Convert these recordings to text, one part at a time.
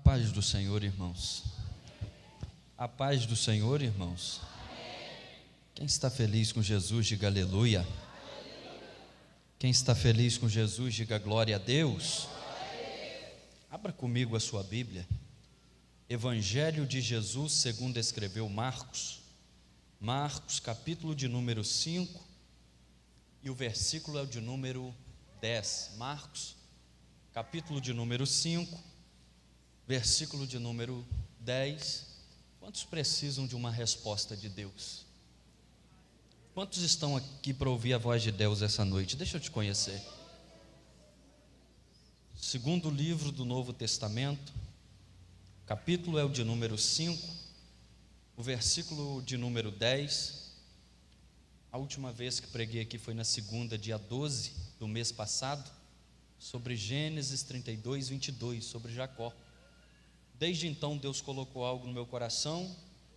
paz do Senhor, irmãos. A paz do Senhor, irmãos. Quem está feliz com Jesus, diga aleluia. Quem está feliz com Jesus, diga glória a Deus. Abra comigo a sua Bíblia. Evangelho de Jesus segundo escreveu Marcos. Marcos, capítulo de número 5, e o versículo é o de número 10. Marcos, capítulo de número 5, versículo de número 10. Quantos precisam de uma resposta de Deus? Quantos estão aqui para ouvir a voz de Deus essa noite? Deixa eu te conhecer. Segundo livro do Novo Testamento, capítulo é o de número 5, o versículo de número 10. A última vez que preguei aqui foi na segunda, dia 12 do mês passado, sobre Gênesis 32, 22, sobre Jacó. Desde então Deus colocou algo no meu coração.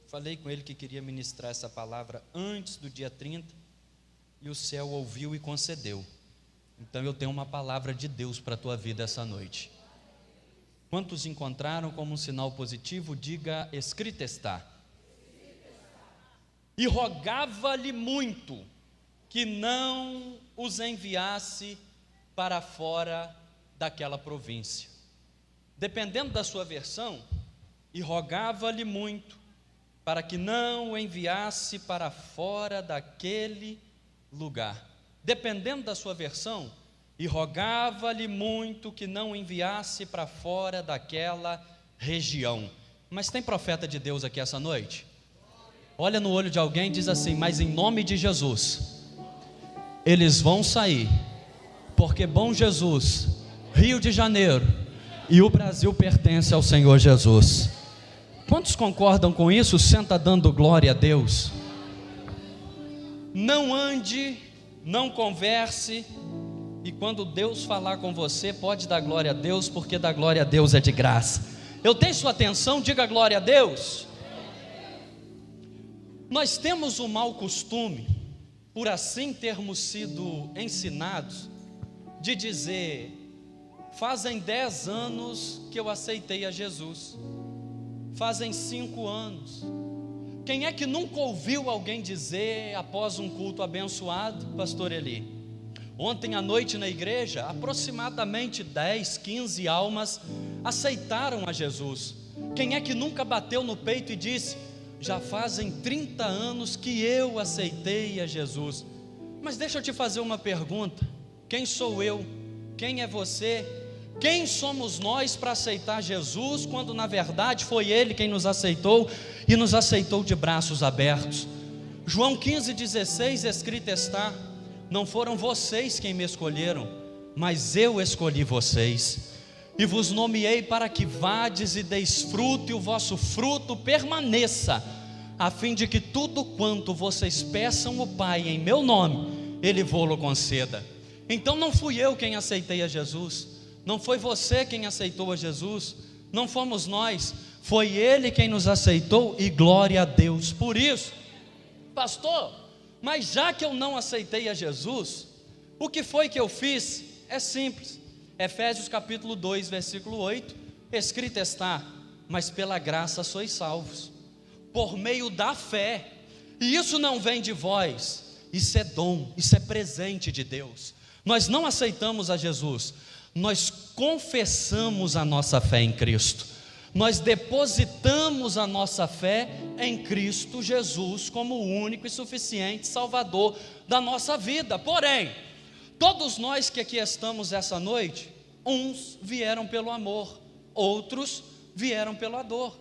Falei com Ele que queria ministrar essa palavra antes do dia 30, e o céu ouviu e concedeu. Então eu tenho uma palavra de Deus para a tua vida essa noite. Quantos encontraram como um sinal positivo? Diga: escrito está. E rogava-lhe muito que não os enviasse para fora daquela província. Dependendo da sua versão, e rogava-lhe muito para que não o enviasse para fora daquele lugar. Dependendo da sua versão, e rogava-lhe muito que não o enviasse para fora daquela região. Mas tem profeta de Deus aqui essa noite? Olha no olho de alguém e diz assim: mas em nome de Jesus, eles vão sair, porque bom Jesus, Rio de Janeiro e o Brasil pertence ao Senhor Jesus. Quantos concordam com isso? Senta dando glória a Deus. Não ande, não converse, e quando Deus falar com você, pode dar glória a Deus, porque dar glória a Deus é de graça. Eu tenho sua atenção, diga glória a Deus. Nós temos o mau costume, por assim termos sido ensinados, de dizer: fazem 10 anos que eu aceitei a Jesus, fazem 5 anos. Quem é que nunca ouviu alguém dizer após um culto abençoado: pastor Eli, ontem à noite na igreja, aproximadamente 10, 15 almas aceitaram a Jesus? Quem é que nunca bateu no peito e disse: já fazem 30 anos que eu aceitei a Jesus? Mas deixa eu te fazer uma pergunta: quem sou eu? Quem é você? Quem somos nós para aceitar Jesus, quando na verdade foi Ele quem nos aceitou, e nos aceitou de braços abertos? João 15,16, escrito está: não foram vocês quem me escolheram, mas eu escolhi vocês, e vos nomeei para que vades e deis fruto, e o vosso fruto permaneça, a fim de que tudo quanto vocês peçam o Pai em meu nome, Ele vô-lo conceda. Então não fui eu quem aceitei a Jesus, não foi você quem aceitou a Jesus, não fomos nós, foi Ele quem nos aceitou, e glória a Deus por isso. Pastor, mas já que eu não aceitei a Jesus, o que foi que eu fiz? É simples. Efésios capítulo 2, versículo 8, escrito está: mas pela graça sois salvos, por meio da fé, e isso não vem de vós, isso é dom, isso é presente de Deus. Nós não aceitamos a Jesus, nós confessamos a nossa fé em Cristo, nós depositamos a nossa fé em Cristo Jesus como o único e suficiente Salvador da nossa vida. Porém, todos nós que aqui estamos essa noite, uns vieram pelo amor, outros vieram pela dor.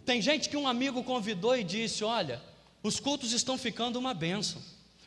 Tem gente que um amigo convidou e disse: olha, os cultos estão ficando uma bênção,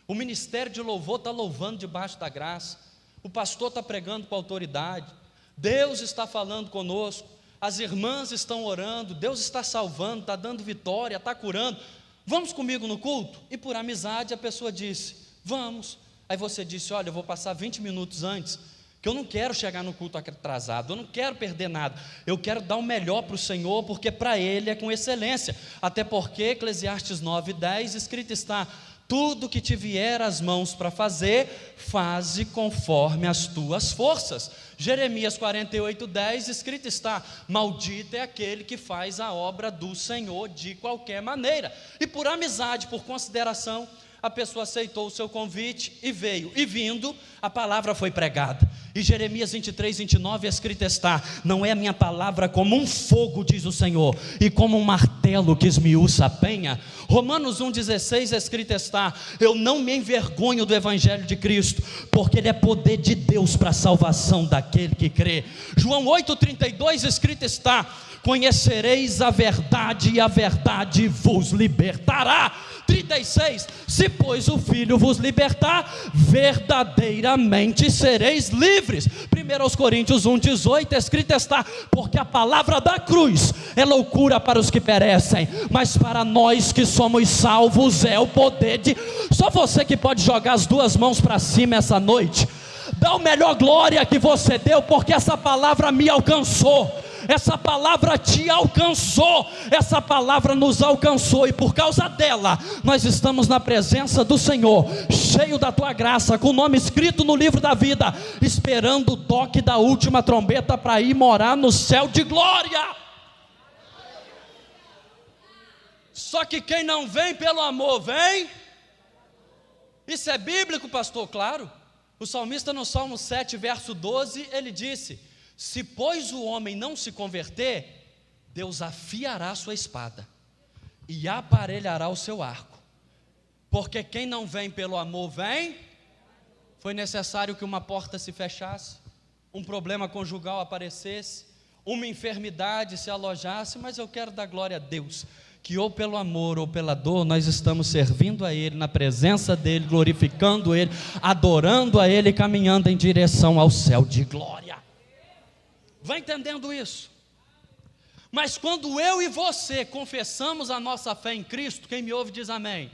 o ministério de louvor está louvando debaixo da graça, o pastor está pregando com autoridade, Deus está falando conosco, as irmãs estão orando, Deus está salvando, está dando vitória, está curando, vamos comigo no culto? E por amizade a pessoa disse: vamos. Aí você disse: olha, eu vou passar 20 minutos antes, que eu não quero chegar no culto atrasado, eu não quero perder nada, eu quero dar o melhor para o Senhor, porque para Ele é com excelência. Até porque Eclesiastes 9:10, escrito está: tudo que te vier às mãos para fazer, faze conforme as tuas forças. Jeremias 48:10, escrito está: maldito é aquele que faz a obra do Senhor de qualquer maneira. E por amizade, por consideração, a pessoa aceitou o seu convite e veio, e vindo, a palavra foi pregada. E Jeremias 23:29, escrito está: não é a minha palavra como um fogo, diz o Senhor, e como um martelo que esmiuça a penha. Romanos 1:16, escrito está: eu não me envergonho do evangelho de Cristo, porque ele é poder de Deus para a salvação daquele que crê. João 8:32, escrito está: conhecereis a verdade e a verdade vos libertará. 36, se pois o Filho vos libertar, verdadeiramente sereis livres. 1 Coríntios 1:18, escrito está: porque a palavra da cruz é loucura para os que perecem, mas para nós que somos salvos é o poder de... Só você que pode jogar as duas mãos para cima essa noite, dá o melhor glória que você deu, porque essa palavra me alcançou. Essa palavra te alcançou, essa palavra nos alcançou, e por causa dela, nós estamos na presença do Senhor, cheio da tua graça, com o nome escrito no livro da vida, esperando o toque da última trombeta para ir morar no céu de glória. Só que quem não vem pelo amor, vem. Isso é bíblico, pastor? Claro. O salmista no Salmo 7, verso 12, ele disse: se pois o homem não se converter, Deus afiará a sua espada e aparelhará o seu arco, porque quem não vem pelo amor vem. Foi necessário que uma porta se fechasse, um problema conjugal aparecesse, uma enfermidade se alojasse, mas eu quero dar glória a Deus, que ou pelo amor ou pela dor, nós estamos servindo a Ele, na presença dEle, glorificando Ele, adorando a Ele, caminhando em direção ao céu de glória. Vai entendendo isso? Mas quando eu e você confessamos a nossa fé em Cristo, quem me ouve diz amém.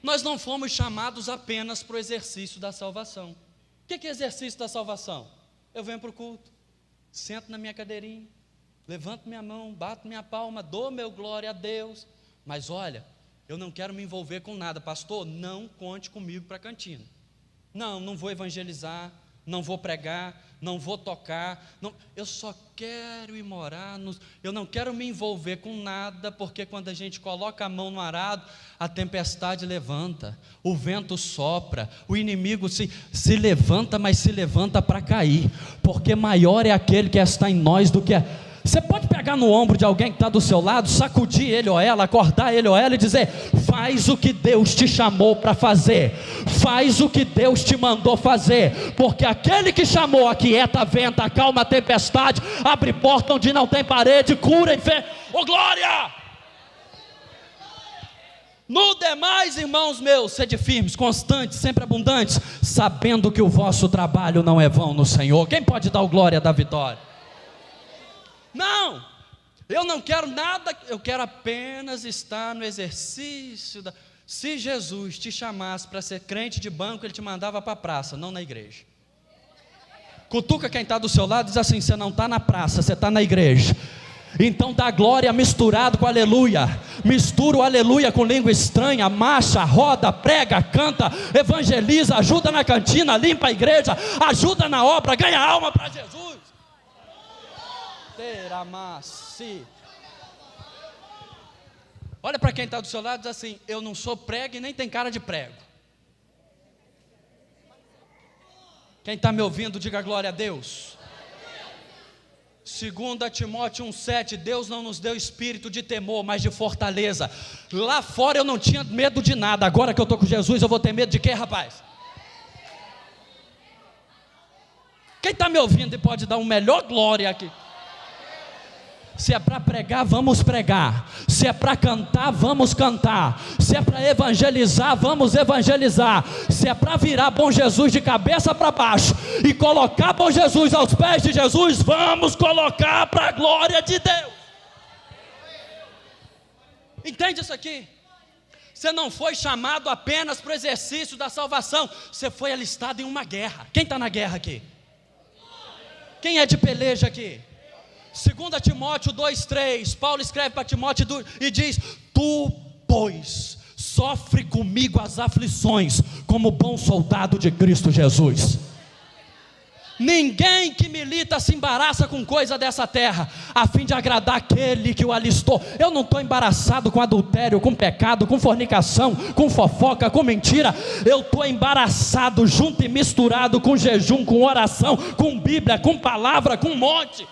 Nós não fomos chamados apenas para o exercício da salvação. O que é exercício da salvação? Eu venho para o culto, sento na minha cadeirinha, levanto minha mão, bato minha palma, dou meu glória a Deus, mas olha, eu não quero me envolver com nada. Pastor, não conte comigo para a cantina. Não vou evangelizar, não vou pregar, não vou tocar, não, eu só quero ir morar, eu não quero me envolver com nada, porque quando a gente coloca a mão no arado, a tempestade levanta, o vento sopra, o inimigo se levanta, mas se levanta para cair, porque maior é aquele que está em nós do que Você pode pegar no ombro de alguém que está do seu lado, sacudir ele ou ela, acordar ele ou ela e dizer: faz o que Deus te chamou para fazer, faz o que Deus te mandou fazer, porque aquele que chamou aquieta vento, acalma a tempestade, abre porta onde não tem parede, cura enfermo. Ô glória! No demais, irmãos meus, sede firmes, constantes, sempre abundantes, sabendo que o vosso trabalho não é vão no Senhor. Quem pode dar o glória da vitória? Não, eu não quero nada, eu quero apenas estar no exercício Se Jesus te chamasse para ser crente de banco, Ele te mandava para a praça, não na igreja. Cutuca quem está do seu lado e diz assim: você não está na praça, você está na igreja. Então dá glória misturado com aleluia, mistura o aleluia com língua estranha, marcha, roda, prega, canta, evangeliza, ajuda na cantina, limpa a igreja, ajuda na obra, ganha alma para Jesus. Olha para quem está do seu lado e diz assim: eu não sou prego e nem tem cara de prego. Quem está me ouvindo, diga glória a Deus. 2 Timóteo 1,7: Deus não nos deu espírito de temor, mas de fortaleza. Lá fora eu não tinha medo de nada, agora que eu estou com Jesus eu vou ter medo de quê, rapaz? Quem está me ouvindo e pode dar um melhor glória aqui? Se é para pregar, vamos pregar. Se é para cantar, vamos cantar. Se é para evangelizar, vamos evangelizar. Se é para virar Bom Jesus de cabeça para baixo e colocar Bom Jesus aos pés de Jesus, vamos colocar para a glória de Deus. Entende isso aqui? Você não foi chamado apenas para o exercício da salvação, você foi alistado em uma guerra. Quem está na guerra aqui? Quem é de peleja aqui? 2 Timóteo 2,3, Paulo escreve para Timóteo e diz: tu, pois, sofre comigo as aflições, como bom soldado de Cristo Jesus. Ninguém que milita se embaraça com coisa dessa terra, a fim de agradar aquele que o alistou. Eu não estou embaraçado com adultério, com pecado, com fornicação, com fofoca, com mentira. Eu estou embaraçado, junto e misturado com jejum, com oração, com Bíblia, com palavra, com um monte.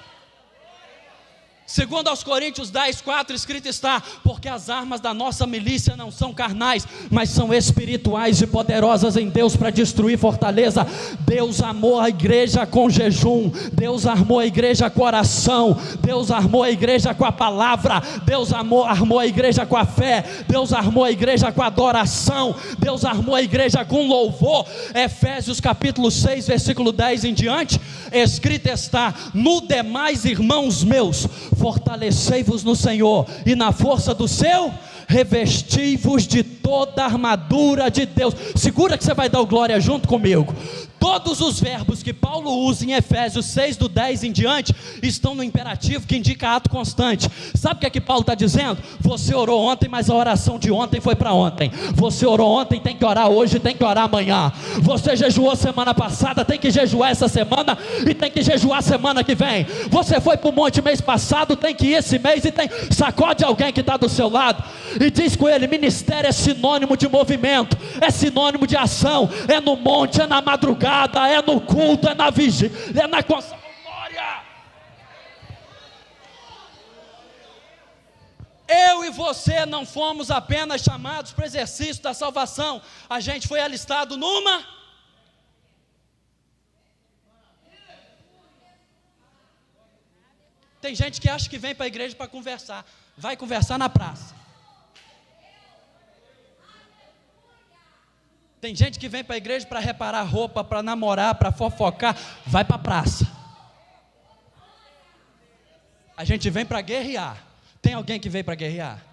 Segundo aos Coríntios 10:4, escrito está: porque as armas da nossa milícia não são carnais, mas são espirituais e poderosas em Deus para destruir fortaleza. Deus amou a igreja com jejum, Deus armou a igreja com oração, Deus armou a igreja com a palavra, Deus armou a igreja com a fé, Deus armou a igreja com a adoração, Deus armou a igreja com louvor. Efésios capítulo 6, versículo 10 em diante, escrito está: no demais, irmãos meus, fortalecei-vos no Senhor e na força do seu, revesti-vos de toda a armadura de Deus. Segura que você vai dar o glória junto comigo. Todos os verbos que Paulo usa em Efésios 6, do 10 em diante, estão no imperativo que indica ato constante. Sabe o que é que Paulo está dizendo? Você orou ontem, mas a oração de ontem foi para ontem. Você orou ontem, tem que orar hoje, tem que orar amanhã. Você jejuou semana passada, tem que jejuar essa semana e tem que jejuar semana que vem. Você foi para o monte mês passado, tem que ir esse mês e tem. Sacode alguém que está do seu lado e diz com ele: ministério é sinônimo de movimento, é sinônimo de ação, é no monte, é na madrugada, é no culto, é na vigília, é na glória. Eu e você não fomos apenas chamados para o exercício da salvação, a gente foi alistado numa. Tem gente que acha que vem para a igreja para conversar, vai conversar na praça. Tem gente que vem para a igreja para reparar roupa, para namorar, para fofocar, vai para a praça. A gente vem para guerrear. Tem alguém que veio para guerrear?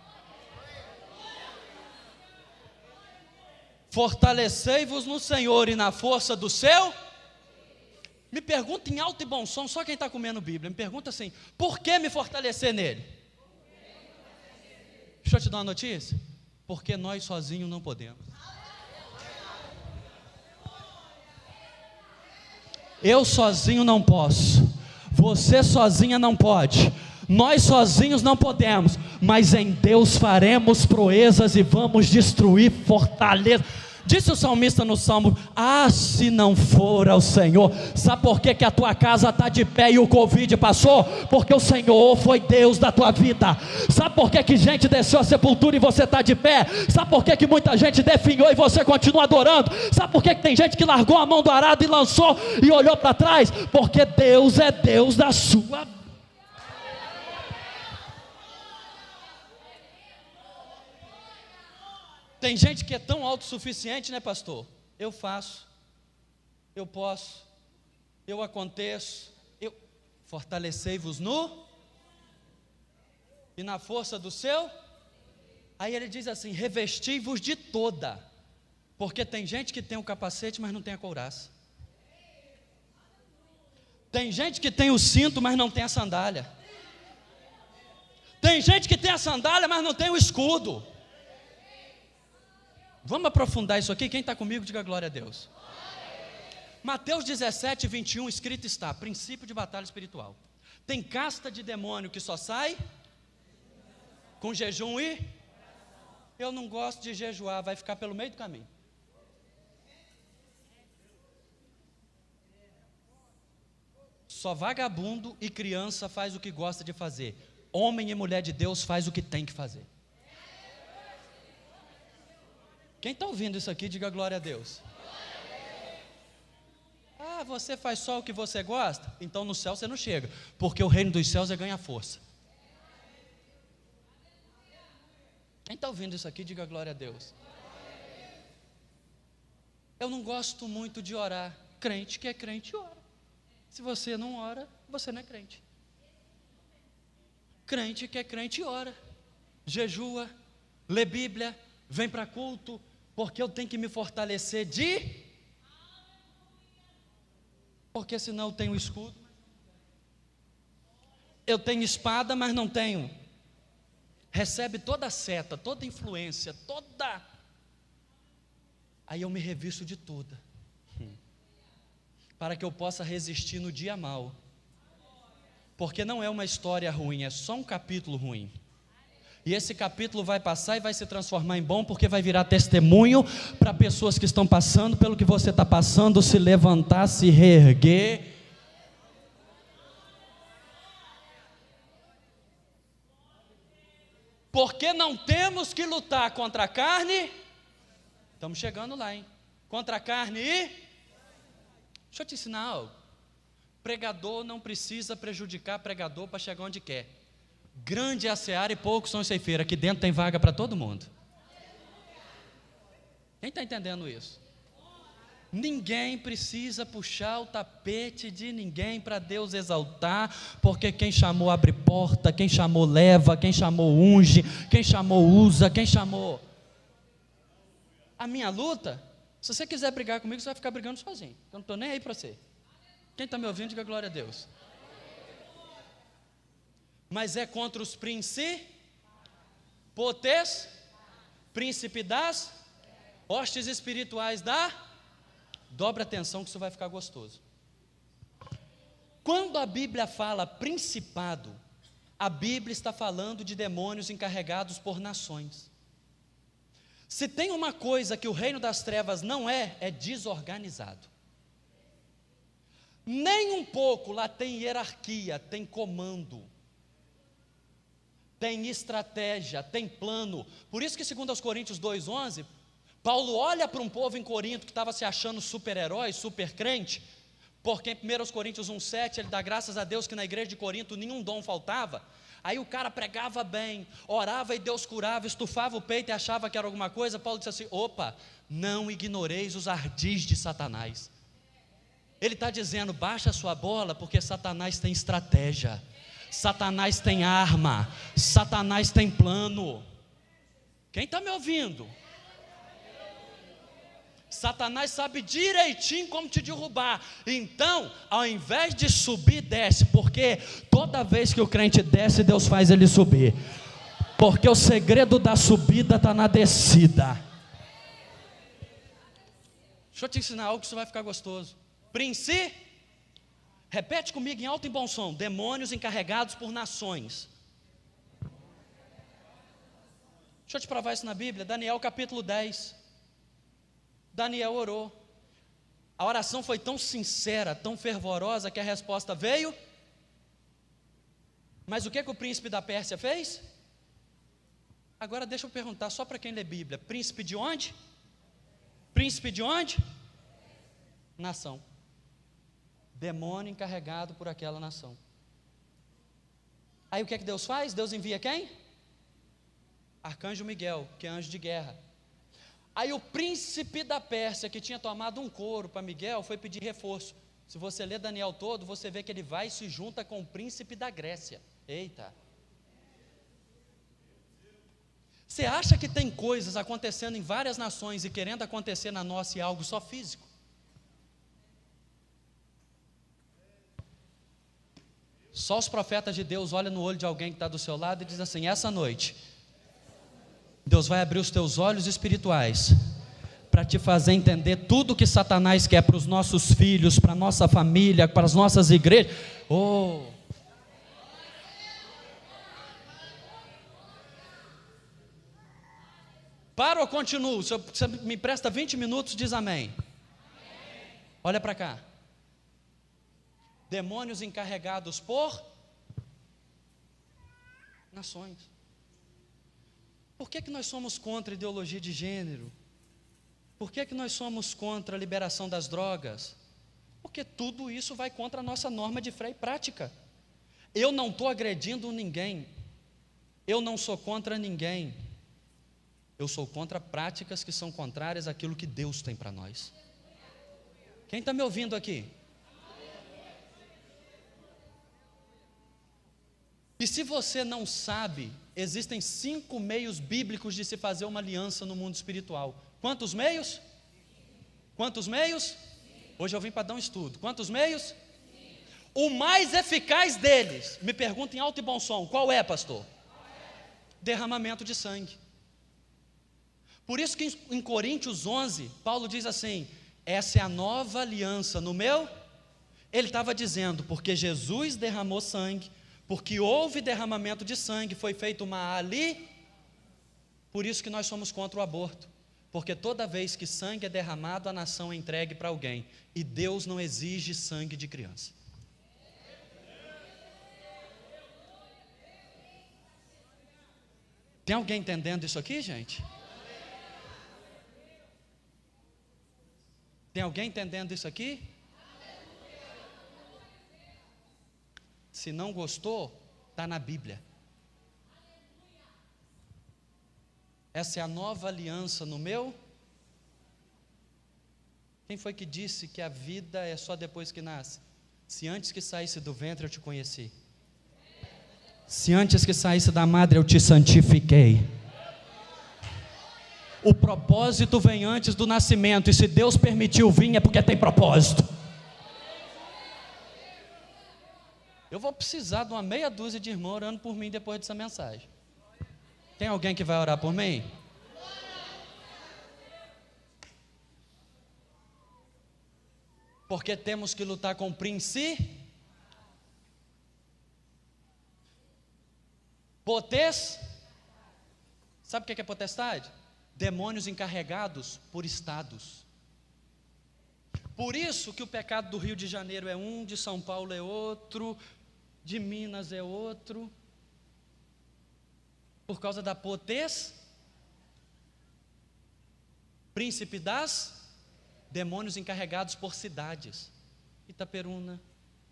Fortalecei-vos no Senhor e na força do seu. Me pergunta em alto e bom som, só quem está comendo Bíblia, me pergunta assim: por que me fortalecer nele? Deixa eu te dar uma notícia: porque nós sozinhos não podemos. Eu sozinho não posso, você sozinha não pode, nós sozinhos não podemos, mas em Deus faremos proezas e vamos destruir fortaleza. Disse o salmista no Salmo: ah, se não for ao Senhor. Sabe por que a tua casa está de pé e o Covid passou? Porque o Senhor foi Deus da tua vida. Sabe por que gente desceu a sepultura e você está de pé? Sabe por que muita gente definhou e você continua adorando? Sabe por que tem gente que largou a mão do arado e lançou e olhou para trás? Porque Deus é Deus da sua vida. Tem gente que é tão autossuficiente, né, pastor? Eu faço, eu posso, eu aconteço, fortalecei-vos no e na força do seu. Aí ele diz assim: revesti-vos de toda, porque tem gente que tem o capacete, mas não tem a couraça. Tem gente que tem o cinto, mas não tem a sandália. Tem gente que tem a sandália, mas não tem o escudo. Vamos aprofundar isso aqui? Quem está comigo, diga glória a Deus. Mateus 17, 21, escrito está: princípio de batalha espiritual. Tem casta de demônio que só sai com jejum e... eu não gosto de jejuar, vai ficar pelo meio do caminho. Só vagabundo e criança faz o que gosta de fazer. Homem e mulher de Deus faz o que tem que fazer. Quem está ouvindo isso aqui, diga glória a Deus. Ah, você faz só o que você gosta? Então no céu você não chega, porque o reino dos céus é ganhar força. Quem está ouvindo isso aqui, diga glória a Deus. Eu não gosto muito de orar. Crente que é crente ora. Se você não ora, você não é crente. Crente que é crente ora, jejua, lê Bíblia, vem para culto, porque eu tenho que me fortalecer porque senão eu tenho escudo, eu tenho espada, mas não tenho. Recebe toda a seta, toda a influência, toda Aí eu me revisto de toda, para que eu possa resistir no dia mau, porque não é uma história ruim, é só um capítulo ruim. E esse capítulo vai passar e vai se transformar em bom, porque vai virar testemunho para pessoas que estão passando pelo que você está passando, se levantar, se reerguer. Porque não temos que lutar contra a carne. Estamos chegando lá, hein? Contra a carne e... Deixa eu te ensinar algo. Pregador não precisa prejudicar pregador para chegar onde quer. Grande é a seara e poucos são os ceifeiros. Aqui dentro tem vaga para todo mundo. Quem está entendendo isso? Ninguém precisa puxar o tapete de ninguém para Deus exaltar, porque quem chamou abre porta, quem chamou leva, quem chamou unge, quem chamou usa, quem chamou. A minha luta, se você quiser brigar comigo, você vai ficar brigando sozinho. Eu não estou nem aí para você. Quem está me ouvindo, diga glória a Deus. Mas é contra os príncipe das hostes espirituais da... Dobra atenção que isso vai ficar gostoso. Quando a Bíblia fala principado, a Bíblia está falando de demônios encarregados por nações. Se tem uma coisa que o reino das trevas não é desorganizado. Nem um pouco lá tem hierarquia, tem comando, tem estratégia, tem plano. Por isso que segundo aos Coríntios 2:11, Paulo olha para um povo em Corinto que estava se achando super-herói, super crente, porque em 1 Coríntios 1:7 ele dá graças a Deus que na igreja de Corinto nenhum dom faltava. Aí o cara pregava bem, orava e Deus curava, estufava o peito e achava que era alguma coisa. Paulo disse assim: opa, não ignoreis os ardis de Satanás. Ele está dizendo: baixa a sua bola, porque Satanás tem estratégia, Satanás tem arma, Satanás tem plano. Quem está me ouvindo? Satanás sabe direitinho como te derrubar. Então, ao invés de subir, desce. Porque toda vez que o crente desce, Deus faz ele subir. Porque o segredo da subida está na descida. Deixa eu te ensinar algo que isso vai ficar gostoso. Repete comigo em alto e bom som: demônios encarregados por nações. Deixa eu te provar isso na Bíblia. Daniel capítulo 10. Daniel orou. A oração foi tão sincera, tão fervorosa, que a resposta veio. Mas o que o príncipe da Pérsia fez? Agora deixa eu perguntar só para quem lê Bíblia: príncipe de onde? Príncipe de onde? Nação. Demônio encarregado por aquela nação. Aí o que Deus faz? Deus envia quem? Arcanjo Miguel, que é anjo de guerra. Aí o príncipe da Pérsia, que tinha tomado um couro para Miguel, foi pedir reforço. Se você ler Daniel todo, você vê que ele vai e se junta com o príncipe da Grécia. Eita! Você acha que tem coisas acontecendo em várias nações e querendo acontecer na nossa e algo só físico? Só os profetas de Deus olham no olho de alguém que está do seu lado e dizem assim: essa noite Deus vai abrir os teus olhos espirituais para te fazer entender tudo que Satanás quer para os nossos filhos, para a nossa família, para as nossas igrejas. Oh! Para ou continuo? Se você me presta 20 minutos, diz amém. Olha para cá. Demônios encarregados por nações. Por que nós somos contra a ideologia de gênero? Por que nós somos contra a liberação das drogas? Porque tudo isso vai contra a nossa norma de fé e prática. Eu não estou agredindo ninguém. Eu não sou contra ninguém. Eu sou contra práticas que são contrárias àquilo que Deus tem para nós. Quem está me ouvindo aqui? E se você não sabe, existem 5 meios bíblicos de se fazer uma aliança no mundo espiritual. Quantos meios? Quantos meios? Hoje eu vim para dar um estudo. Quantos meios? O mais eficaz deles, me pergunta em alto e bom som, qual é, pastor? Derramamento de sangue. Por isso que em Coríntios 11, Paulo diz assim: essa é a nova aliança no meu. Ele estava dizendo, porque Jesus derramou sangue, porque houve derramamento de sangue, foi feita uma ali. Por isso que nós somos contra o aborto, porque toda vez que sangue é derramado, a nação é entregue para alguém, e Deus não exige sangue de criança. Tem alguém entendendo isso aqui, gente? Tem alguém entendendo isso aqui? Se não gostou, está na Bíblia. Essa é a nova aliança no meu. Quem foi que disse que a vida é só depois que nasce? Se antes que saísse do ventre eu te conheci. Se antes que saísse da madre eu te santifiquei. O propósito vem antes do nascimento, e se Deus permitiu vir é porque tem propósito. Eu vou precisar de uma meia dúzia de irmãos orando por mim depois dessa mensagem. Tem alguém que vai orar por mim? Porque temos que lutar com princípios. Sabe o que é potestade? Demônios encarregados por estados. Por isso que o pecado do Rio de Janeiro é um, de São Paulo é outro, de Minas é outro, por causa da príncipe das demônios encarregados por cidades. Itaperuna,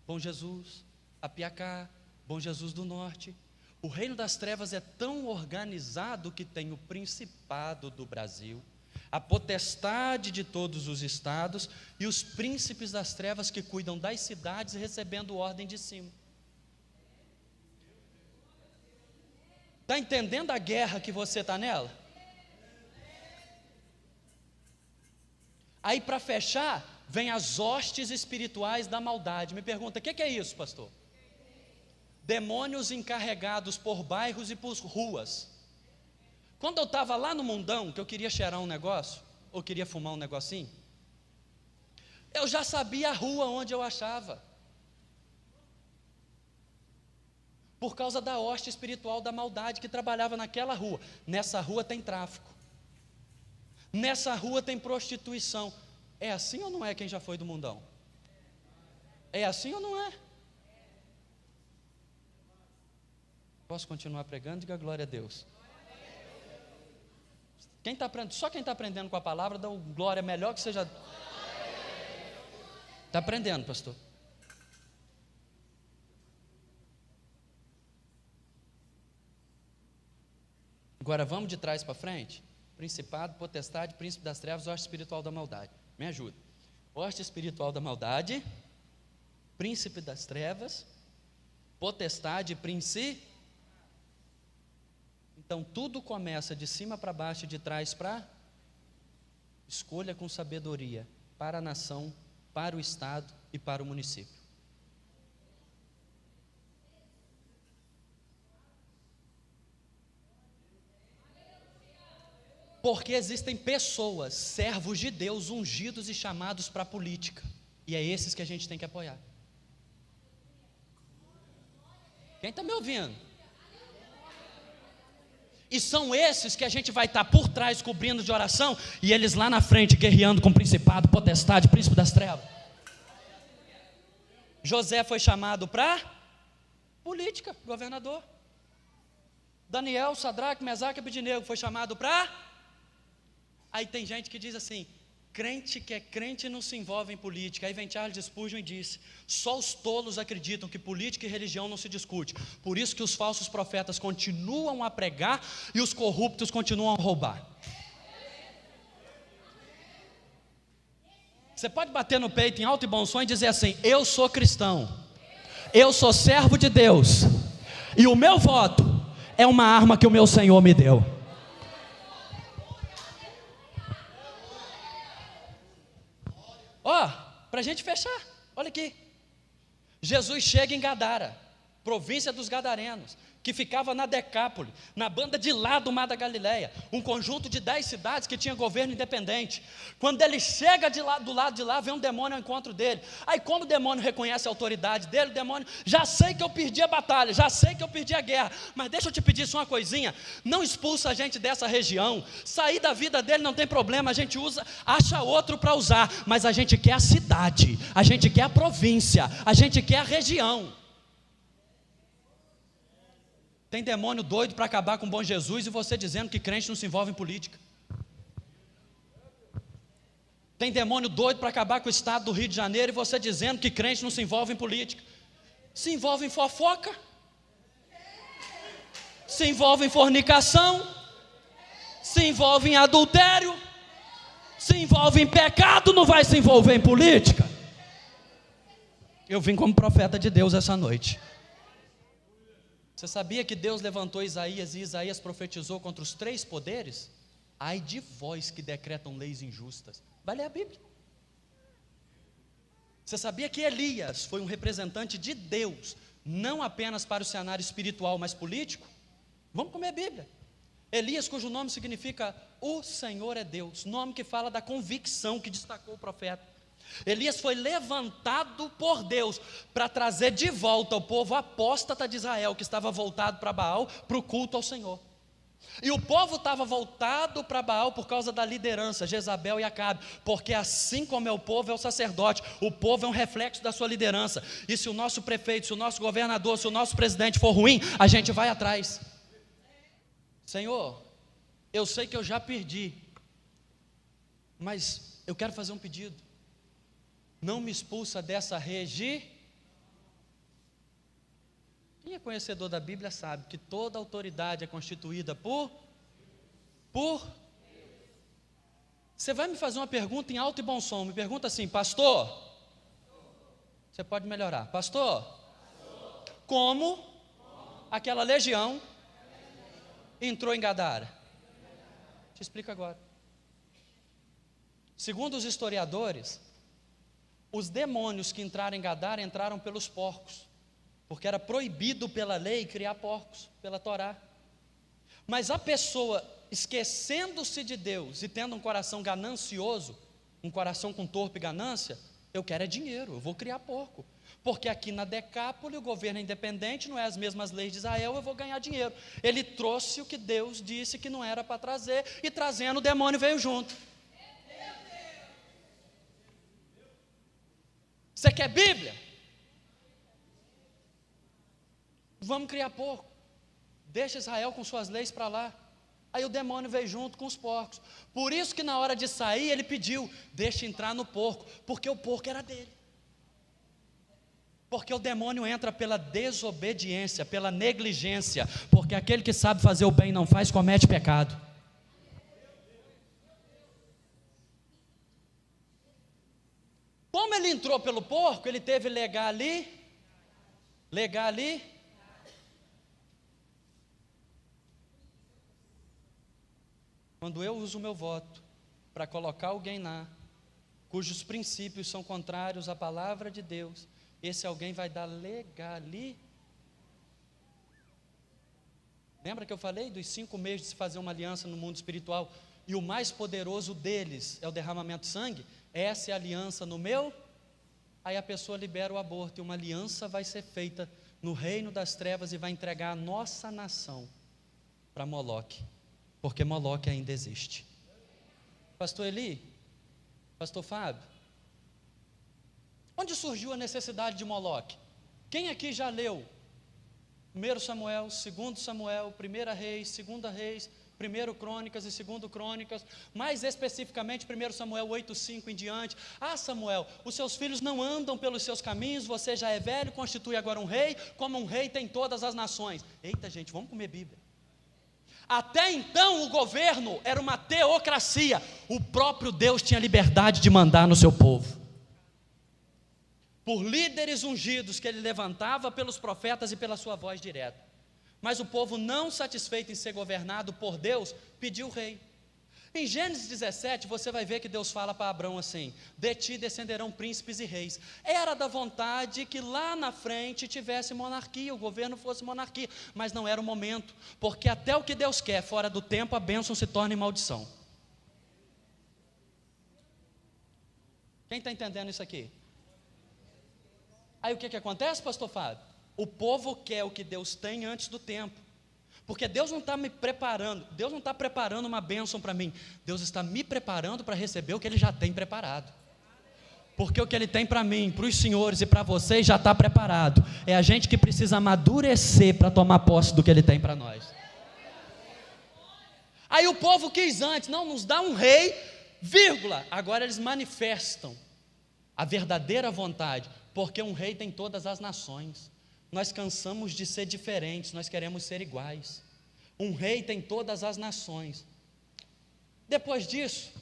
Bom Jesus, Apiacá, Bom Jesus do Norte. O reino das trevas é tão organizado que tem o principado do Brasil, a potestade de todos os estados e os príncipes das trevas que cuidam das cidades recebendo ordem de cima. Está entendendo a guerra que você está nela? Aí para fechar, vem as hostes espirituais da maldade. Me pergunta, o que é isso, pastor? Demônios encarregados por bairros e por ruas. Quando eu estava lá no mundão, que eu queria cheirar um negócio, ou queria fumar um negocinho, eu já sabia a rua onde eu achava, por causa da hoste espiritual da maldade que trabalhava naquela rua. Nessa rua tem tráfico, nessa rua tem prostituição. É assim ou não é quem já foi do mundão? É assim ou não é? Posso continuar pregando? Diga glória a Deus. Só quem está aprendendo com a palavra, dá um glória melhor que seja. Está aprendendo, pastor? Agora vamos de trás para frente. Principado, potestade, príncipe das trevas, hoste espiritual da maldade. Me ajuda. Hoste espiritual da maldade, príncipe das trevas, potestade, príncipe. Então tudo começa de cima para baixo e de trás para. Escolha com sabedoria para a nação, para o estado e para o município. Porque existem pessoas, servos de Deus, ungidos e chamados para a política, e é esses que a gente tem que apoiar. Quem está me ouvindo? E são esses que a gente vai estar por trás cobrindo de oração, e eles lá na frente guerreando com principado, potestade, príncipe das trevas. José foi chamado para política, governador. Daniel, Sadraque, Mesaque e Abednego foi chamado para. Aí tem gente que diz assim: crente que é crente não se envolve em política. Aí vem Charles Spurgeon e disse: só os tolos acreditam que política e religião não se discute. Por isso que os falsos profetas continuam a pregar e os corruptos continuam a roubar. Você pode bater no peito em alto e bom som e dizer assim: eu sou cristão, eu sou servo de Deus, e o meu voto é uma arma que o meu Senhor me deu. Ó, para a gente fechar, olha aqui. Jesus chega em Gadara, província dos Gadarenos. que ficava na Decápole, na banda de lá do Mar da Galileia, um conjunto de 10 cidades que tinha governo independente. Quando ele chega do lado de lá, vem um demônio ao encontro dele. Aí como o demônio reconhece a autoridade dele, o demônio, já sei que eu perdi a batalha, já sei que eu perdi a guerra, mas deixa eu te pedir só uma coisinha, não expulsa a gente dessa região, sair da vida dele não tem problema, a gente acha outro para usar, mas a gente quer a cidade, a gente quer a província, a gente quer a região. Tem demônio doido para acabar com o bom Jesus e você dizendo que crente não se envolve em política. Tem demônio doido para acabar com o estado do Rio de Janeiro e você dizendo que crente não se envolve em política. Se envolve em fofoca, se envolve em fornicação, se envolve em adultério, se envolve em pecado, não vai se envolver em política. Eu vim como profeta de Deus essa noite. Você sabia que Deus levantou Isaías e Isaías profetizou contra os 3 poderes? Ai de vós que decretam leis injustas. Vai ler a Bíblia. Você sabia que Elias foi um representante de Deus, não apenas para o cenário espiritual, mas político? Vamos comer a Bíblia. Elias, cujo nome significa o Senhor é Deus, nome que fala da convicção que destacou o profeta. Elias foi levantado por Deus para trazer de volta o povo apóstata de Israel, que estava voltado para Baal, para o culto ao Senhor. E o povo estava voltado para Baal por causa da liderança, Jezabel e Acabe, porque assim como é o povo, é o sacerdote, o povo é um reflexo da sua liderança, e se o nosso prefeito, se o nosso governador, se o nosso presidente for ruim, a gente vai atrás. Senhor, eu sei que eu já perdi, mas eu quero fazer um pedido, não me expulsa dessa região. Quem é conhecedor da Bíblia sabe que toda autoridade é constituída por. Você vai me fazer uma pergunta em alto e bom som, me pergunta assim, pastor, você pode melhorar, pastor, como aquela legião entrou em Gadara? Te explico agora. Segundo os historiadores, os demônios que entraram em Gadara entraram pelos porcos, porque era proibido pela lei criar porcos, pela Torá. Mas a pessoa, esquecendo-se de Deus e tendo um coração ganancioso, um coração com torpe ganância, eu quero é dinheiro, eu vou criar porco, porque aqui na Decápole o governo é independente, não é as mesmas leis de Israel, eu vou ganhar dinheiro. Ele trouxe o que Deus disse que não era para trazer, e trazendo o demônio veio junto. Você quer Bíblia? Vamos criar porco. Deixa Israel com suas leis para lá. Aí o demônio veio junto com os porcos. Por isso que na hora de sair ele pediu, deixa entrar no porco, porque o porco era dele. Porque o demônio entra pela desobediência, pela negligência, porque aquele que sabe fazer o bem e não faz, comete pecado. Como ele entrou pelo porco, ele teve legar ali. Quando eu uso o meu voto para colocar alguém lá, cujos princípios são contrários à palavra de Deus, esse alguém vai dar legali. Lembra que eu falei dos 5 meios de se fazer uma aliança no mundo espiritual? E o mais poderoso deles é o derramamento de sangue. Essa é a aliança no meu. Aí a pessoa libera o aborto e uma aliança vai ser feita no reino das trevas e vai entregar a nossa nação para Moloque, porque Moloque ainda existe. Pastor Eli, pastor Fábio, onde surgiu a necessidade de Moloque? Quem aqui já leu 1 Samuel, 2 Samuel, 1 Reis, 2 Reis, 1 Crônicas e 2 Crônicas, mais especificamente 1 Samuel 8:5 em diante? Ah, Samuel, os seus filhos não andam pelos seus caminhos, você já é velho, constitui agora um rei, como um rei tem todas as nações. Eita gente, vamos comer Bíblia. Até então o governo era uma teocracia, o próprio Deus tinha liberdade de mandar no seu povo, por líderes ungidos que ele levantava pelos profetas e pela sua voz direta. Mas o povo, não satisfeito em ser governado por Deus, pediu o rei. Em Gênesis 17, você vai ver que Deus fala para Abrão assim: de ti descenderão príncipes e reis. Era da vontade que lá na frente tivesse monarquia, o governo fosse monarquia, mas não era o momento, porque até o que Deus quer, fora do tempo, a bênção se torna em maldição. Quem está entendendo isso aqui? Aí o que acontece, pastor Fábio? O povo quer o que Deus tem antes do tempo. Porque Deus não está me preparando, Deus não está preparando uma bênção para mim, Deus está me preparando para receber o que Ele já tem preparado. Porque o que Ele tem para mim, para os senhores e para vocês já está preparado. É a gente que precisa amadurecer para tomar posse do que Ele tem para nós. Aí o povo quis antes, não, nos dá um rei, vírgula, agora eles manifestam a verdadeira vontade, porque um rei tem todas as nações. Nós cansamos de ser diferentes, nós queremos ser iguais. Um rei tem todas as nações. Depois disso,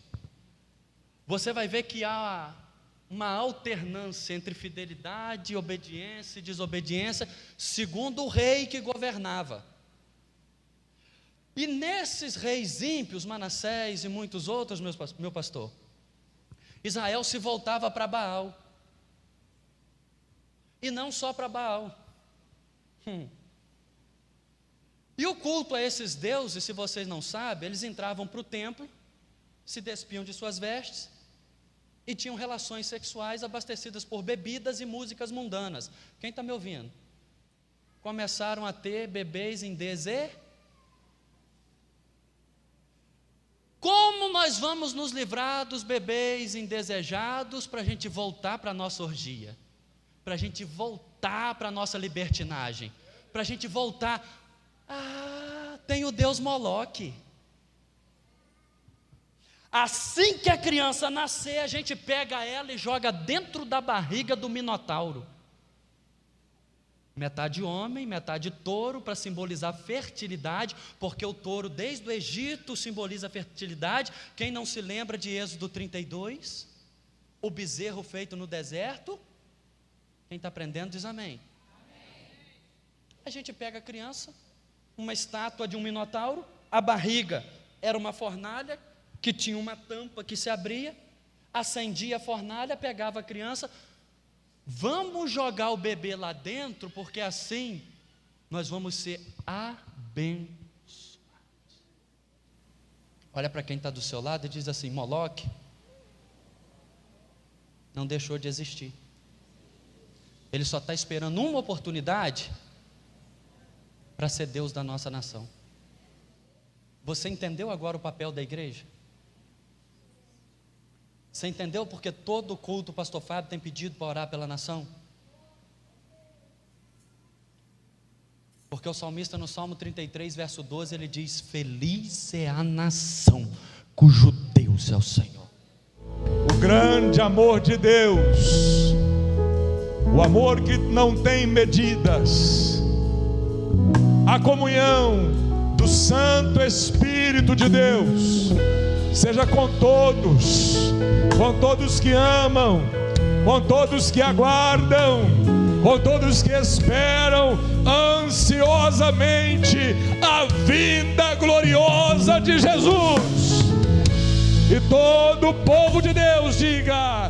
você vai ver que há uma alternância entre fidelidade, obediência e desobediência, segundo o rei que governava. E nesses reis ímpios, Manassés e muitos outros, meu pastor, Israel se voltava para Baal. E não só para Baal. E o culto a esses deuses, se vocês não sabem, eles entravam para o templo, se despiam de suas vestes e tinham relações sexuais abastecidas por bebidas e músicas mundanas. Quem está me ouvindo? Começaram a ter bebês em desejo. Como nós vamos nos livrar dos bebês indesejados para a gente voltar para a nossa orgia? Para a gente voltar para a nossa libertinagem, para a gente voltar, tem o Deus Moloque. Assim que a criança nascer, a gente pega ela e joga dentro da barriga do Minotauro. Metade homem, metade touro, para simbolizar fertilidade, porque o touro desde o Egito simboliza fertilidade. Quem não se lembra de Êxodo 32? O bezerro feito no deserto. Quem está aprendendo diz amém. A gente pega a criança, uma estátua de um minotauro, a barriga era uma fornalha que tinha uma tampa que se abria, acendia a fornalha, pegava a criança, vamos jogar o bebê lá dentro, porque assim nós vamos ser abençoados. Olha para quem está do seu lado e diz assim: Moloque não deixou de existir. Ele só está esperando uma oportunidade para ser Deus da nossa nação. Você entendeu agora o papel da igreja? Você entendeu porque todo culto o pastor Fábio tem pedido para orar pela nação? Porque o salmista no Salmo 33, verso 12, ele diz: feliz é a nação cujo Deus é o Senhor. O grande amor de Deus, o amor que não tem medidas, a comunhão do Santo Espírito de Deus, seja com todos que amam, com todos que aguardam, com todos que esperam ansiosamente a vinda gloriosa de Jesus. E todo o povo de Deus diga: